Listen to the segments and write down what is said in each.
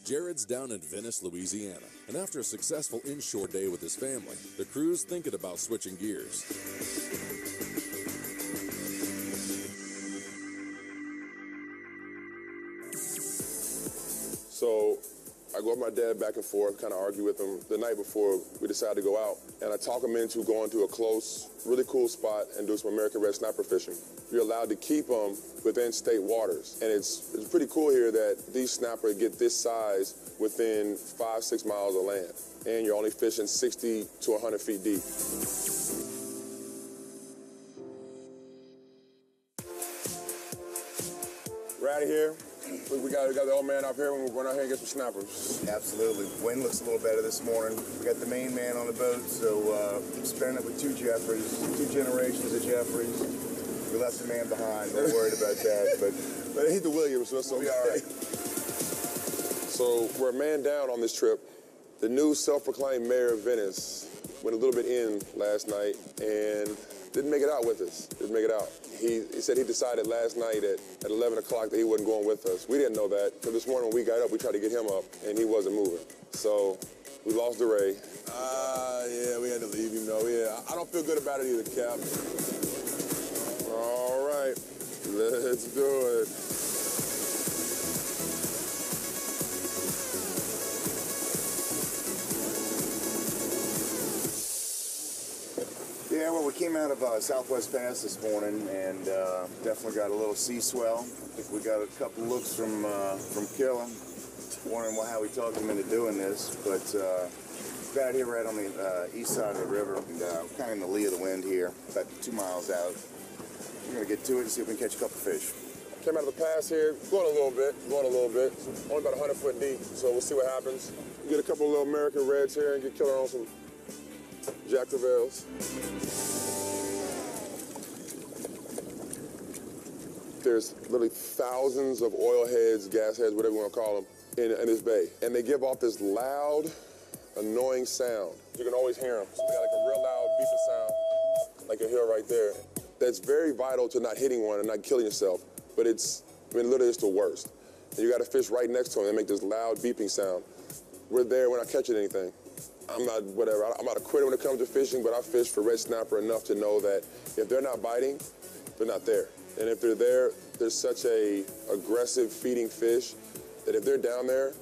Jared's down in Venice, Louisiana, and after a successful inshore day with his family, the crew's thinking about switching gears. So I go with my dad back and forth, kind of argue with him the night before we decided to go out. And I talk him into going to a close, really cool spot and do some American red snapper fishing. You're allowed to keep them within state waters. And it's pretty cool here that these snapper get this size within 5-6 miles of land. And you're only fishing 60 to 100 feet deep. We're out of here. We got the old man up here when we run out here and get some snappers. Absolutely. Wind looks a little better this morning. We got the main man on the boat, so sparing it with two Jeffreys, two generations of Jeffreys. We left the man behind. Don't worry about that. But he's the Williams, so we'll be all right. So we're a man down on this trip. The new self-proclaimed mayor of Venice went a little bit in last night and didn't make it out with us. Didn't make it out. He said he decided last night at 11 o'clock that he wasn't going with us. We didn't know that. So this morning when we got up, we tried to get him up, and he wasn't moving. So we lost DeRay. Yeah, we had to leave him, though. Yeah, I don't feel good about it either, Cap. All right, let's do it. yeah, well, we came out of Southwest Pass this morning and definitely got a little sea swell. I think we got a couple looks from Killa, wondering how we talked him into doing this. But got out here right on the east side of the river, and kind of in the lee of the wind here, about 2 miles out. We're gonna get to it and see if we can catch a couple fish. Came out of the pass here, going a little bit. Only about 100 foot deep, so we'll see what happens. Get a couple of little American reds here and get Killer on some Jack Tavels. There's literally thousands of oil heads, gas heads, whatever you want to call them, in this bay. And they give off this loud, annoying sound. You can always hear them. So they got like a real loud beeping sound, like you hear right there. That's very vital to not hitting one and not killing yourself. But literally it's the worst. And you got to fish right next to them and make this loud beeping sound. We're there, we're not catching anything. I'm not a quitter when it comes to fishing, but I fish for red snapper enough to know that if they're not biting, they're not there. And if they're there, there's such a aggressive feeding fish that if they're down there,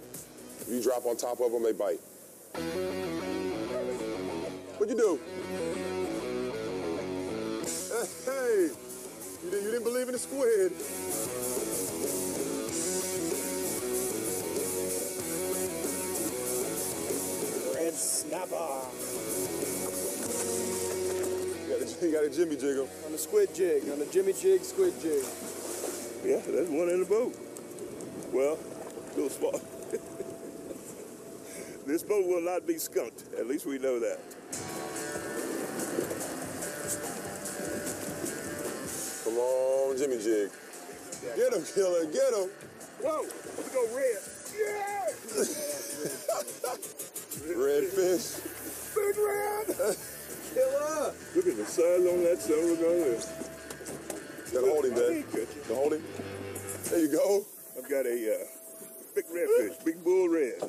if you drop on top of them, they bite. What'd you do? Hey, you didn't believe in the squid. Red snapper. You got a jimmy jiggle. On the squid jig, on the jimmy jig, squid jig. Yeah, that's one in the boat. Well, little spot. This boat will not be skunked. At least we know that. Come on, jimmy jig. Get him, Killer, get him. Whoa, let's go red. Yeah! Red fish. Big red! Killer! Look at the size on that son of a gun. Gotta hold him, Dad. Gotta hold him. There you go. I've got a big redfish, big bull red.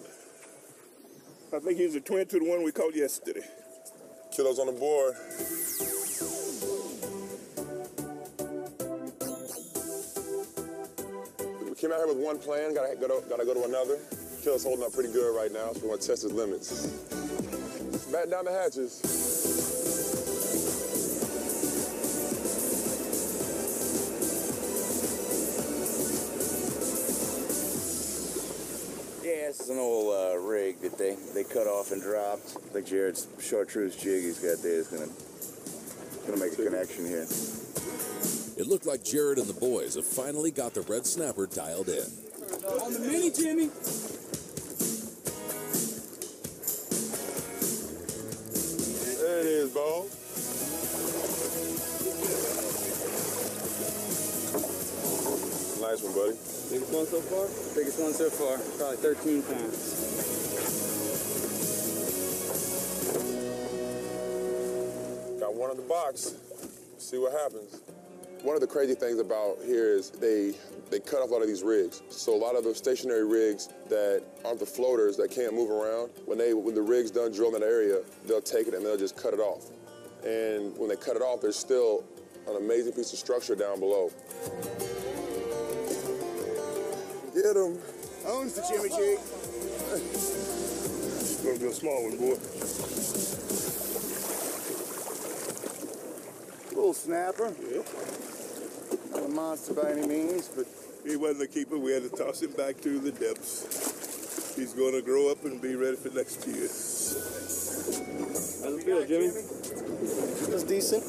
I think he's a twin to the one we caught yesterday. Killer's on the board. We came out here with one plan, gotta go to another. Killer's holding up pretty good right now, so we want to test his limits. Batten down the hatches. Yeah, this is an old rig that they cut off and dropped. I think Jared's chartreuse jig he's got there is gonna make a connection here. It looked like Jared and the boys have finally got the red snapper dialed in. On the mini, Jimmy. There it is, Bo. Nice one, buddy. Biggest one so far? Biggest one so far. Probably 13 pounds. Got one in the box. See what happens. One of the crazy things about here is they cut off a lot of these rigs. So a lot of those stationary rigs that aren't the floaters that can't move around, when the rig's done drilling that area, they'll take it and they'll just cut it off. And when they cut it off, there's still an amazing piece of structure down below. Get him. Owns the Jimmy Jig. It's gonna be a small one, boy. Little snapper. Yeah. Not a monster by any means, but He wasn't a keeper. We had to toss him back to the depths. He's gonna grow up and be ready for next year. How's it feel, Jimmy? that's decent.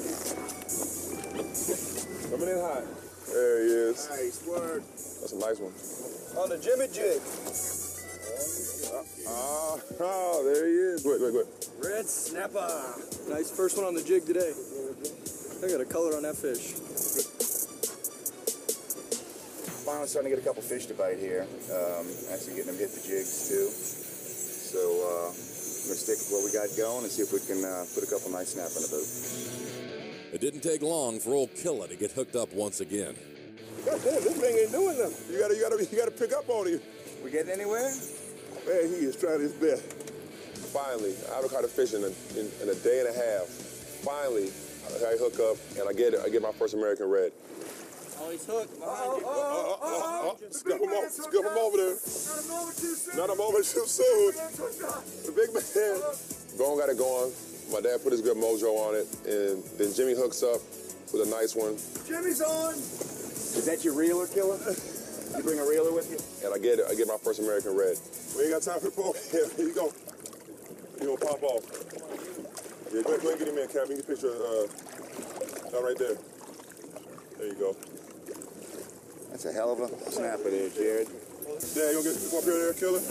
Coming in hot. There he is. Nice work. That's a nice one. On the Jimmy Jig. Oh, there he is. Go ahead. Red snapper. Nice first one on the jig today. I got a color on that fish. Finally starting to get a couple fish to bite here. Actually getting them hit the jigs too. So I'm gonna stick with what we got going and see if we can put a couple nice snap in the boat. It didn't take long for old Killa to get hooked up once again. God damn, this thing ain't doing nothing. You gotta pick up on him. We getting anywhere? Man, he is trying his best. Finally, I haven't caught a fish in a day and a half. Finally, I hook up and I get my first American red. Oh, he's hooked. Scuff him over there. Not a moment too soon. The big man. Gone got it going. My dad put his good mojo on it, and then Jimmy hooks up with a nice one. Jimmy's on. Is that your reeler, Killer? You bring a reeler with you? And I get my first American red. We ain't got time for the poke. Here you go. You gonna pop off. Yeah, go ahead and get him in, Cap. You can get a picture right there. There you go. That's a hell of a snapper there, Jared. Dad, you gonna get up here there, Killer?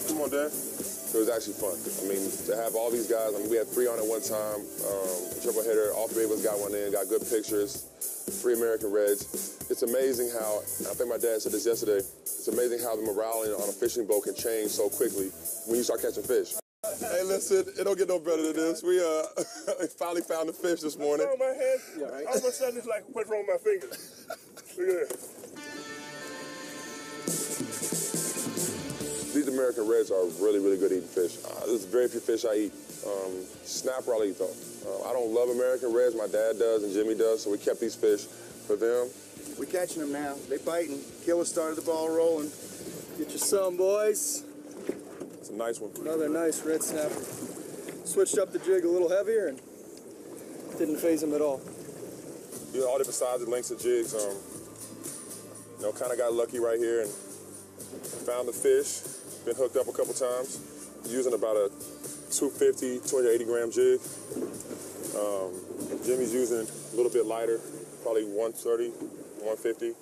Come on, Dad. It was actually fun. I mean, to have all these guys, we had 3 on at one time, triple hitter, all 3 of us got one in, got good pictures, 3 American reds. It's amazing how, I think my dad said this yesterday, it's amazing how the morale on a fishing boat can change so quickly when you start catching fish. Hey, listen, it don't get no better than this. We finally found the fish this morning. Oh, my hand. Yeah, all of a sudden, it's like, what's wrong with my fingers? Look at that. These American reds are really, really good eating fish. There's very few fish I eat. Snapper I'll eat, though. I don't love American reds. My dad does and Jimmy does, so we kept these fish for them. We catching them now. They biting. Killer started the ball rolling. Get you some, boys. It's a nice one. Another nice red snapper. Switched up the jig a little heavier and didn't phase him at all. You know, all different sizes and lengths of jigs. Kind of got lucky right here and found the fish. Been hooked up a couple times. Using about a 250, 280 gram jig. Jimmy's using a little bit lighter, probably 130, 150.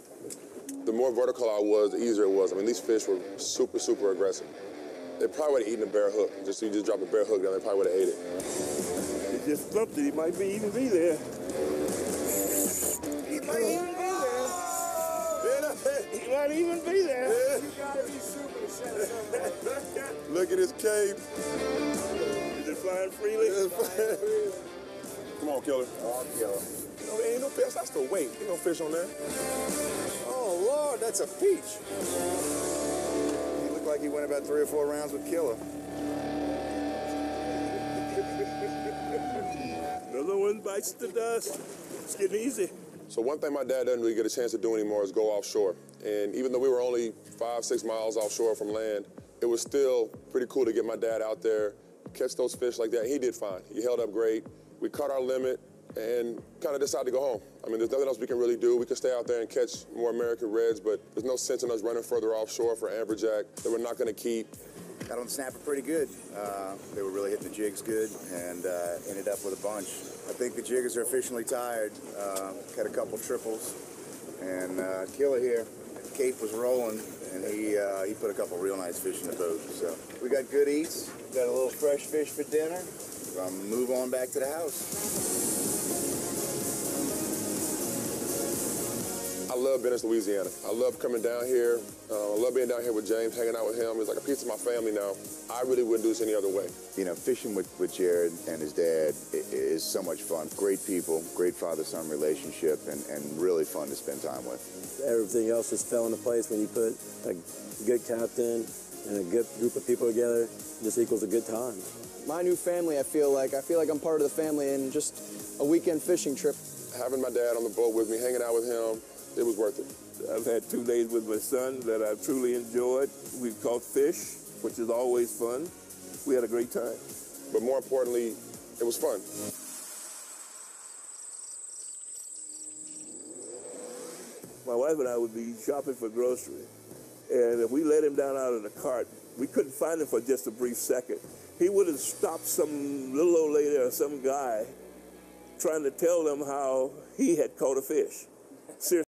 The more vertical I was, the easier it was. I mean, these fish were super, super aggressive. They probably would have eaten a bare hook. You just drop a bare hook down, they probably would have ate it. He just thumped it. He might even be there. He might even be there. He might even be there. You gotta be super to set us up. Look at his cape. Is it flying freely? Come on, Killer. Oh, Killer. There ain't no fish. That's the weight. Ain't no fish on there. Oh, Lord, that's a peach. He looked like he went about 3 or 4 rounds with Killer. Another one bites the dust. It's getting easy. So one thing my dad doesn't really get a chance to do anymore is go offshore. And even though we were only 5-6 miles offshore from land, it was still pretty cool to get my dad out there, catch those fish like that. He did fine. He held up great. We caught our limit and kind of decided to go home. I mean, there's nothing else we can really do. We can stay out there and catch more American reds, but there's no sense in us running further offshore for amberjack that we're not going to keep. Got on the snapper pretty good. They were really hitting the jigs good and ended up with a bunch. I think the jiggers are officially tired. Had a couple triples. And Killer here, Cape was rolling, and he put a couple real nice fish in the boat. So we got good eats, got a little fresh fish for dinner. We're gonna move on back to the house. I love love Venice, Louisiana. I love coming down here. I love being down here with James, hanging out with him. It's like a piece of my family now. I really wouldn't do this any other way. You know, fishing with Jared and his dad is so much fun. Great people, great father-son relationship, and really fun to spend time with. Everything else just fell into place when you put a good captain and a good group of people together. Just equals a good time. My new family, I feel like I'm part of the family, and just a weekend fishing trip. Having my dad on the boat with me, hanging out with him, it was worth it. I've had 2 days with my son that I've truly enjoyed. We've caught fish, which is always fun. We had a great time. But more importantly, it was fun. My wife and I would be shopping for groceries, and if we let him down out of the cart, we couldn't find him for just a brief second. He would have stopped some little old lady or some guy trying to tell them how he had caught a fish. Seriously.